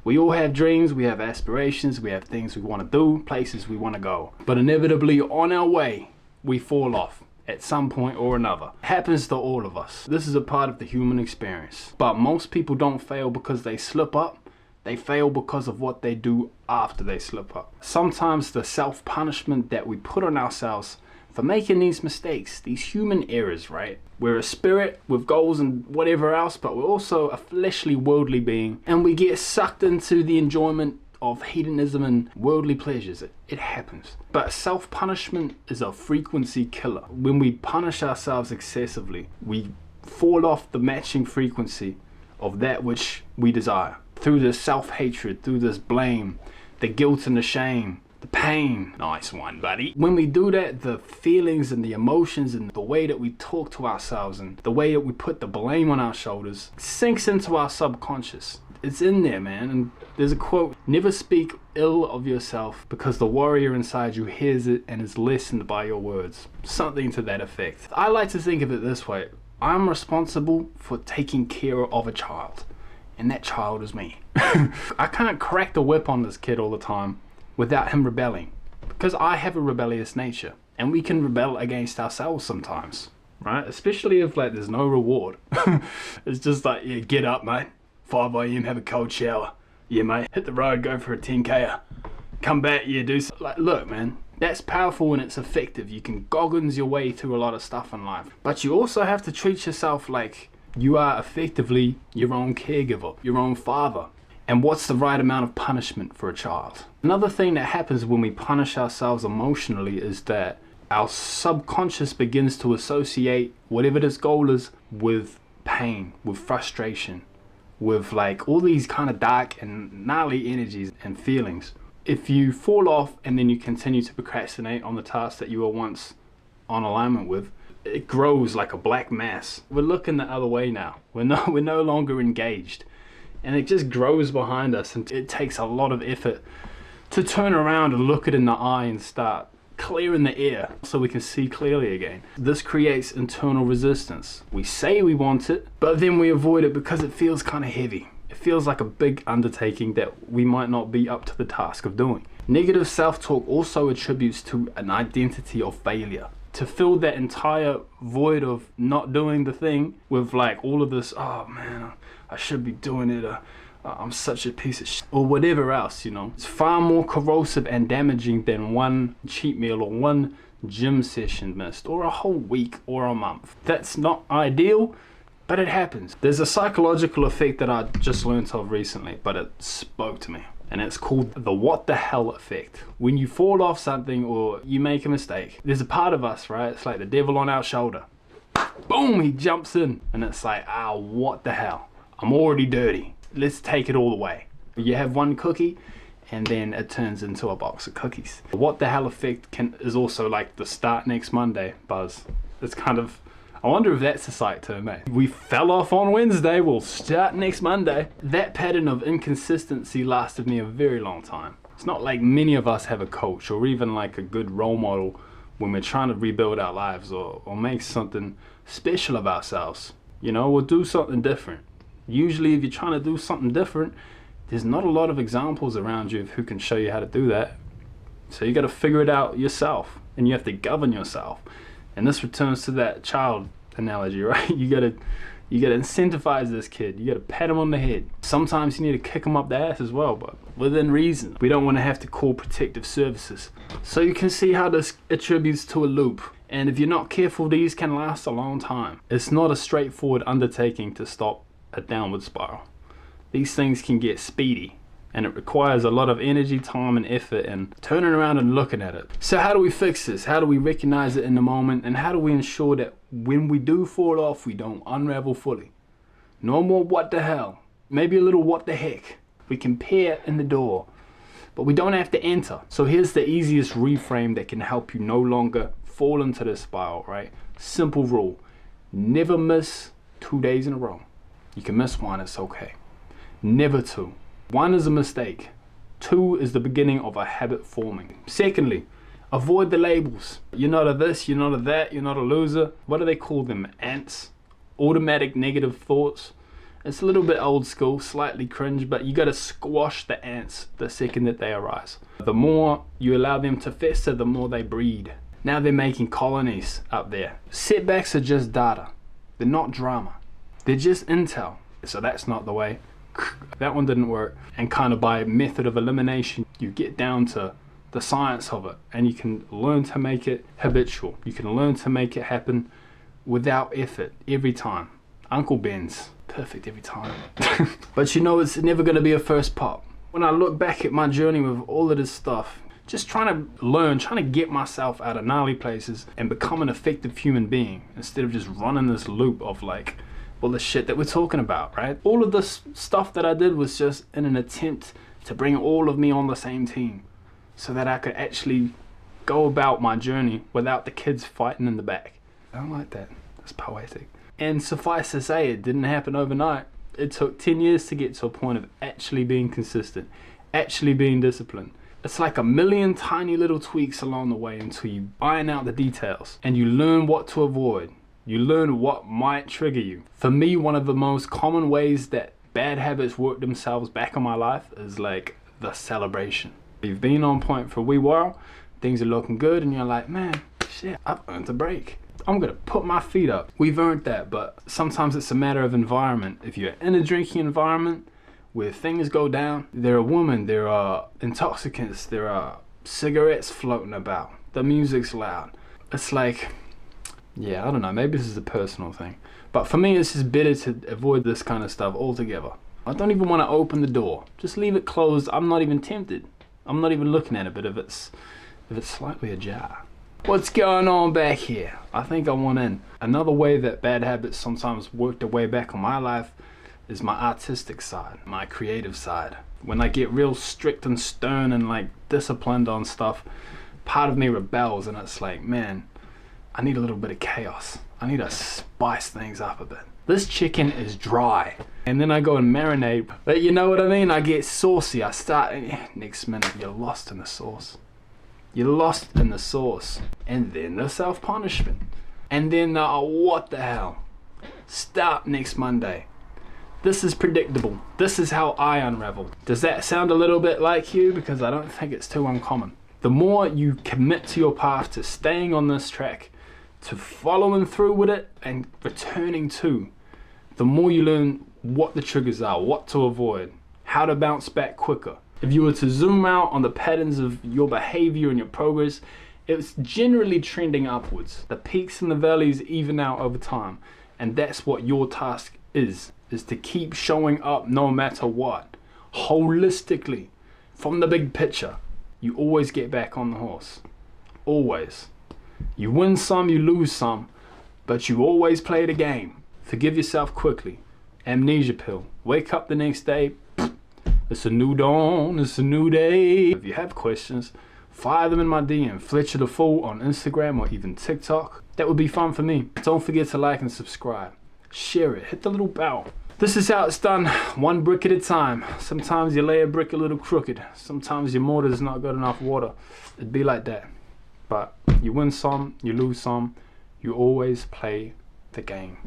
We all have dreams, we have aspirations, we have things we want to do, places we want to go. But inevitably on our way, we fall off at some point or another. It happens to all of us. This is a part of the human experience. But most people don't fail because they slip up. They fail because of what they do after they slip up. Sometimes the self-punishment that we put on ourselves for making these mistakes, these human errors, right? We're a spirit with goals and whatever else, but we're also a fleshly, worldly being, and we get sucked into the enjoyment of hedonism and worldly pleasures. It happens. But self-punishment is a frequency killer. When we punish ourselves excessively, we fall off the matching frequency of that which we desire. Through this self-hatred, through this blame, the guilt and the shame, the pain. Nice one, buddy. When we do that, the feelings and the emotions and the way that we talk to ourselves and the way that we put the blame on our shoulders sinks into our subconscious. It's in there, man. And there's a quote, never speak ill of yourself because the warrior inside you hears it and is listened by your words. Something to that effect. I like to think of it this way. I'm responsible for taking care of a child, and that child is me. I can't crack the whip on this kid all the time without him rebelling, because I have a rebellious nature, and we can rebel against ourselves sometimes, right? Especially if like there's no reward. It's just like, yeah, get up, mate. 5 a.m, have a cold shower. Yeah, mate, hit the road, go for a 10K. Come back, yeah, do something. Like, look, man, that's powerful and it's effective. You can goggins your way through a lot of stuff in life. But you also have to treat yourself like you are effectively your own caregiver, your own father. And what's the right amount of punishment for a child? Another thing that happens when we punish ourselves emotionally is that our subconscious begins to associate whatever this goal is with pain, with frustration, with like all these kind of dark and gnarly energies and feelings. If you fall off and then you continue to procrastinate on the task that you were once on alignment with, it grows like a black mass. We're looking the other way now. We're no longer engaged. And it just grows behind us, and it takes a lot of effort to turn around and look it in the eye and start clearing the air so we can see clearly again. This creates internal resistance. We say we want it, but then we avoid it because it feels kind of heavy. It feels like a big undertaking that we might not be up to the task of doing. Negative self-talk also attributes to an identity of failure. To fill that entire void of not doing the thing with like all of this, oh man, I should be doing it, I'm such a piece of shit, or whatever else, you know. It's far more corrosive and damaging than one cheat meal or one gym session missed, or a whole week or a month. That's not ideal, but it happens. There's a psychological effect that I just learned of recently, but it spoke to me. And it's called the what the hell effect. When you fall off something or you make a mistake, there's a part of us, right? It's like the devil on our shoulder. Boom, he jumps in. And it's like, what the hell? I'm already dirty. Let's take it all away. You have one cookie and then it turns into a box of cookies. The what the hell effect is also like the start next Monday buzz. It's kind of, I wonder if that's a psych term, eh? We fell off on Wednesday, we'll start next Monday. That pattern of inconsistency lasted me a very long time. It's not like many of us have a coach or even like a good role model when we're trying to rebuild our lives or make something special of ourselves. You know, we'll do something different. Usually if you're trying to do something different, there's not a lot of examples around you of who can show you how to do that. So you got to figure it out yourself, and you have to govern yourself. And this returns to that child analogy, right? You gotta incentivize this kid. You gotta pat him on the head. Sometimes you need to kick him up the ass as well, but within reason. We don't want to have to call protective services. So you can see how this attributes to a loop. And if you're not careful, these can last a long time. It's not a straightforward undertaking to stop a downward spiral. These things can get speedy, and it requires a lot of energy, time, and effort, and turning around and looking at it. So how do we fix this? How do we recognize it in the moment? And how do we ensure that when we do fall off, we don't unravel fully? No more what the hell. Maybe a little what the heck. We can peer in the door, but we don't have to enter. So here's the easiest reframe that can help you no longer fall into this spiral, right? Simple rule. Never miss 2 days in a row. You can miss one, it's okay. Never two. 1 is a mistake. 2 is the beginning of a habit forming. Secondly, avoid the labels. You're not a this, you're not a that, you're not a loser. What do they call them? Ants? Automatic negative thoughts. It's a little bit old school, slightly cringe, but you gotta squash the ants the second that they arise. The more you allow them to fester, the more they breed. Now they're making colonies up there. Setbacks are just data. They're not drama. They're just intel. So that's not the way. That one didn't work. And kind of by method of elimination, you get down to the science of it, and you can learn to make it habitual. You can learn to make it happen without effort every time. Uncle Ben's perfect every time. But you know, it's never going to be a first pop. When I look back at my journey with all of this stuff, just trying to learn, trying to get myself out of gnarly places and become an effective human being instead of just running this loop of like all the shit that we're talking about, right? All of this stuff that I did was just in an attempt to bring all of me on the same team so that I could actually go about my journey without the kids fighting in the back. I don't like that. That's poetic. And suffice to say, it didn't happen overnight. It took 10 years to get to a point of actually being consistent, actually being disciplined. It's like a million tiny little tweaks along the way until you iron out the details and you learn what to avoid. You learn what might trigger you. For me, one of the most common ways that bad habits work themselves back in my life is like the celebration. You've been on point for a wee while, things are looking good, and you're like, man, shit, I've earned a break. I'm gonna put my feet up. We've earned that, but sometimes it's a matter of environment. If you're in a drinking environment where things go down, there are women, there are intoxicants, there are cigarettes floating about, the music's loud. It's like, yeah, I don't know, maybe this is a personal thing. But for me, it's just better to avoid this kind of stuff altogether. I don't even want to open the door. Just leave it closed. I'm not even tempted. I'm not even looking at it, but if it's slightly ajar. What's going on back here? I think I want in. Another way that bad habits sometimes work their way back on my life is my artistic side, my creative side. When I get real strict and stern and like disciplined on stuff, part of me rebels and it's like, man, I need a little bit of chaos. I need to spice things up a bit. This chicken is dry. And then I go and marinate. But you know what I mean? I get saucy. I start, next minute, you're lost in the sauce. You're lost in the sauce. And then the self-punishment. And then the, oh, what the hell? Start next Monday. This is predictable. This is how I unravel. Does that sound a little bit like you? Because I don't think it's too uncommon. The more you commit to your path, to staying on this track, to following through with it and returning to, the more you learn what the triggers are, what to avoid, how to bounce back quicker. If you were to zoom out on the patterns of your behavior and your progress, it's generally trending upwards. The peaks and the valleys even out over time. And that's what your task is to keep showing up no matter what. Holistically, from the big picture, you always get back on the horse. Always. You win some, you lose some, but you always play the game. Forgive yourself quickly. Amnesia pill. Wake up the next day. It's a new dawn. It's a new day. If you have questions, fire them in my DM. Fletcher the Fool on Instagram or even TikTok. That would be fun for me. Don't forget to like and subscribe. Share it. Hit the little bell. This is how it's done. One brick at a time. Sometimes you lay a brick a little crooked. Sometimes your mortar's not got enough water. It'd be like that. But you win some, you lose some. You always play the game.